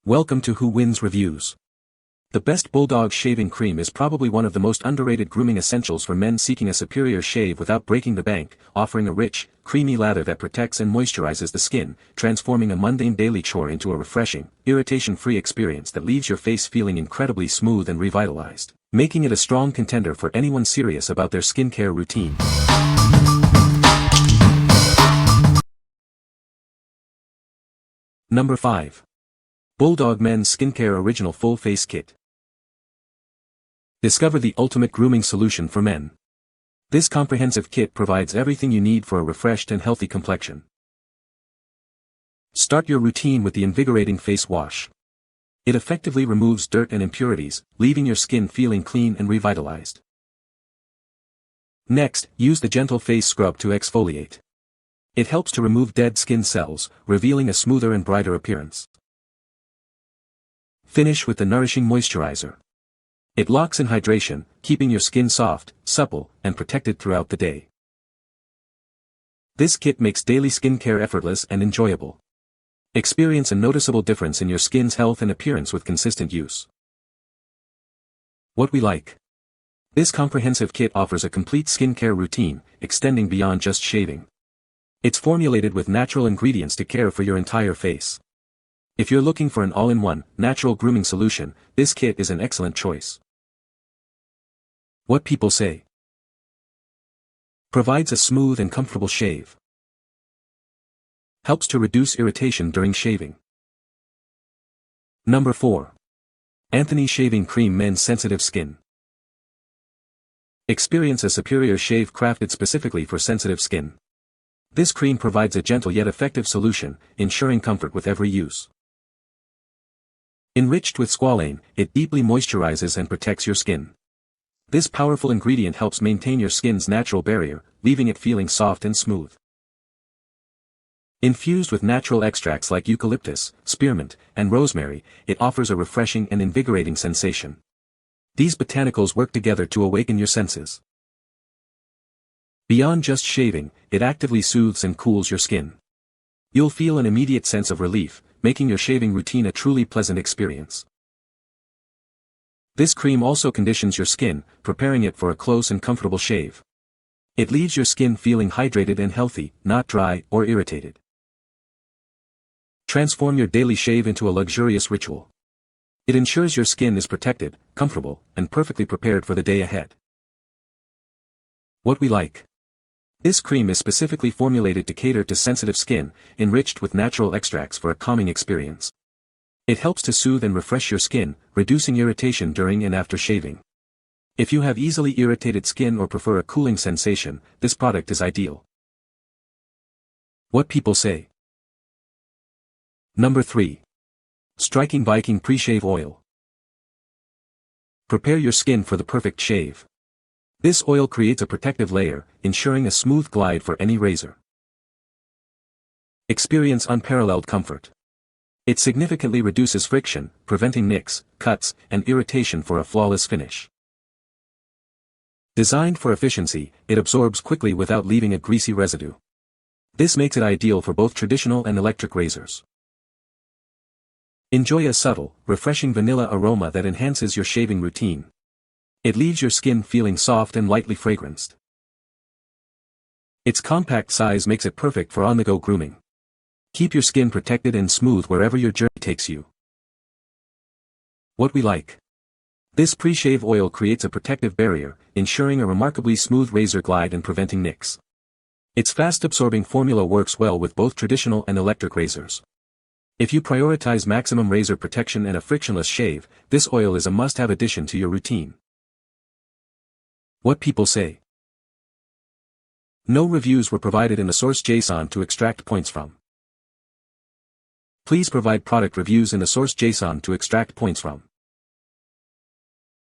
Welcome to Who Wins Reviews. The best Bulldog Shaving Cream is probably one of the most underrated grooming essentials for men seeking a superior shave without breaking the bank, offering a rich, creamy lather that protects and moisturizes the skin, transforming a mundane daily chore into a refreshing, irritation-free experience that leaves your face feeling incredibly smooth and revitalized, making it a strong contender for anyone serious about their skincare routine. Number 5. Bulldog Men's Skincare Original Full Face Kit. Discover the ultimate grooming solution for men. This comprehensive kit provides everything you need for a refreshed and healthy complexion. Start your routine with the invigorating face wash. It effectively removes dirt and impurities, leaving your skin feeling clean and revitalized. Next, use the gentle face scrub to exfoliate. It helps to remove dead skin cells, revealing a smoother and brighter appearance. Finish with the nourishing moisturizer. It locks in hydration, keeping your skin soft, supple, and protected throughout the day. This kit makes daily skincare effortless and enjoyable. Experience a noticeable difference in your skin's health and appearance with consistent use. What we like. This comprehensive kit offers a complete skincare routine, extending beyond just shaving. It's formulated with natural ingredients to care for your entire face. If you're looking for an all-in-one, natural grooming solution, this kit is an excellent choice. What people say. Provides a smooth and comfortable shave. Helps to reduce irritation during shaving. Number 4. Anthony Shaving Cream Men's Sensitive Skin. Experience a superior shave crafted specifically for sensitive skin. This cream provides a gentle yet effective solution, ensuring comfort with every use. Enriched with squalane, it deeply moisturizes and protects your skin. This powerful ingredient helps maintain your skin's natural barrier, leaving it feeling soft and smooth. Infused with natural extracts like eucalyptus, spearmint, and rosemary, it offers a refreshing and invigorating sensation. These botanicals work together to awaken your senses. Beyond just shaving, it actively soothes and cools your skin. You'll feel an immediate sense of relief, making your shaving routine a truly pleasant experience. This cream also conditions your skin, preparing it for a close and comfortable shave. It leaves your skin feeling hydrated and healthy, not dry or irritated. Transform your daily shave into a luxurious ritual. It ensures your skin is protected, comfortable, and perfectly prepared for the day ahead. What we like. This cream is specifically formulated to cater to sensitive skin, enriched with natural extracts for a calming experience. It helps to soothe and refresh your skin, reducing irritation during and after shaving. If you have easily irritated skin or prefer a cooling sensation, this product is ideal. What people say. Number 3. Striking Viking Pre-Shave Oil. Prepare your skin for the perfect shave. This oil creates a protective layer, ensuring a smooth glide for any razor. Experience unparalleled comfort. It significantly reduces friction, preventing nicks, cuts, and irritation for a flawless finish. Designed for efficiency, it absorbs quickly without leaving a greasy residue. This makes it ideal for both traditional and electric razors. Enjoy a subtle, refreshing vanilla aroma that enhances your shaving routine. It leaves your skin feeling soft and lightly fragranced. Its compact size makes it perfect for on-the-go grooming. Keep your skin protected and smooth wherever your journey takes you. What we like. This pre-shave oil creates a protective barrier, ensuring a remarkably smooth razor glide and preventing nicks. Its fast-absorbing formula works well with both traditional and electric razors. If you prioritize maximum razor protection and a frictionless shave, this oil is a must-have addition to your routine. What people say. No reviews were provided in the source JSON to extract points from. Please provide product reviews in the source JSON to extract points from.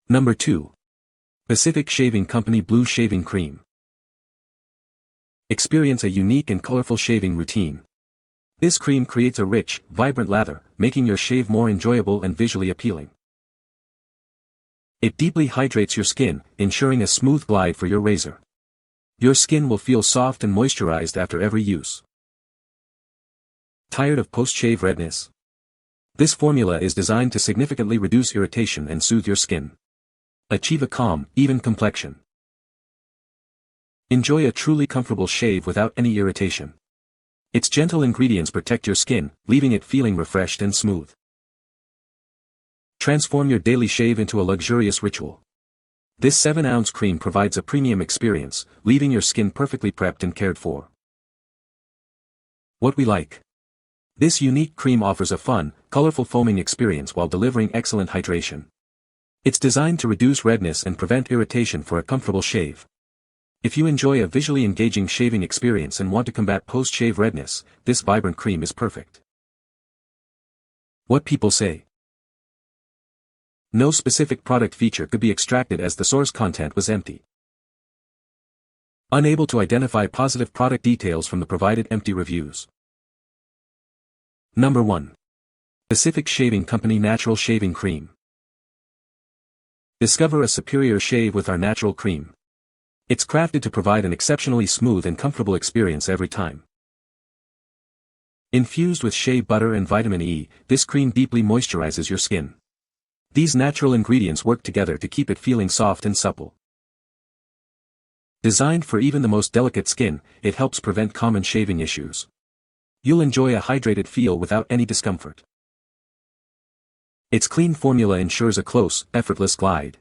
Number 2. Pacific Shaving Company Blue Shaving Cream. Experience a unique and colorful shaving routine. This cream creates a rich, vibrant lather, making your shave more enjoyable and visually appealing. It deeply hydrates your skin, ensuring a smooth glide for your razor. Your skin will feel soft and moisturized after every use. Tired of post-shave redness? This formula is designed to significantly reduce irritation and soothe your skin. Achieve a calm, even complexion. Enjoy a truly comfortable shave without any irritation. Its gentle ingredients protect your skin, leaving it feeling refreshed and smooth. Transform your daily shave into a luxurious ritual. This 7-ounce cream provides a premium experience, leaving your skin perfectly prepped and cared for. What we like. This unique cream offers a fun, colorful foaming experience while delivering excellent hydration. It's designed to reduce redness and prevent irritation for a comfortable shave. If you enjoy a visually engaging shaving experience and want to combat post-shave redness, this vibrant cream is perfect. What people say. No specific product feature could be extracted as the source content was empty. Unable to identify positive product details from the provided empty reviews. Number 1. Pacific Shaving Company Natural Shaving Cream. Discover a superior shave with our natural cream. It's crafted to provide an exceptionally smooth and comfortable experience every time. Infused with shea butter and vitamin E, this cream deeply moisturizes your skin. These natural ingredients work together to keep it feeling soft and supple. Designed for even the most delicate skin, it helps prevent common shaving issues. You'll enjoy a hydrated feel without any discomfort. Its clean formula ensures a close, effortless glide.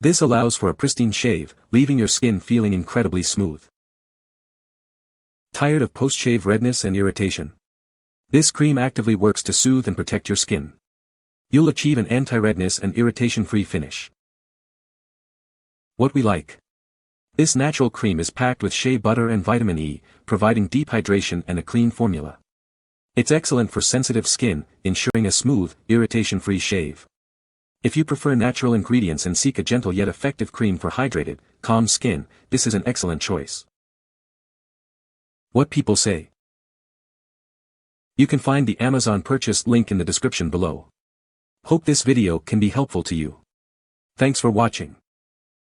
This allows for a pristine shave, leaving your skin feeling incredibly smooth. Tired of post-shave redness and irritation? This cream actively works to soothe and protect your skin. You'll achieve an anti-redness and irritation-free finish. What we like. This natural cream is packed with shea butter and vitamin E, providing deep hydration and a clean formula. It's excellent for sensitive skin, ensuring a smooth, irritation-free shave. If you prefer natural ingredients and seek a gentle yet effective cream for hydrated, calm skin, this is an excellent choice. What people say. You can find the Amazon purchase link in the description below. Hope this video can be helpful to you. Thanks for watching.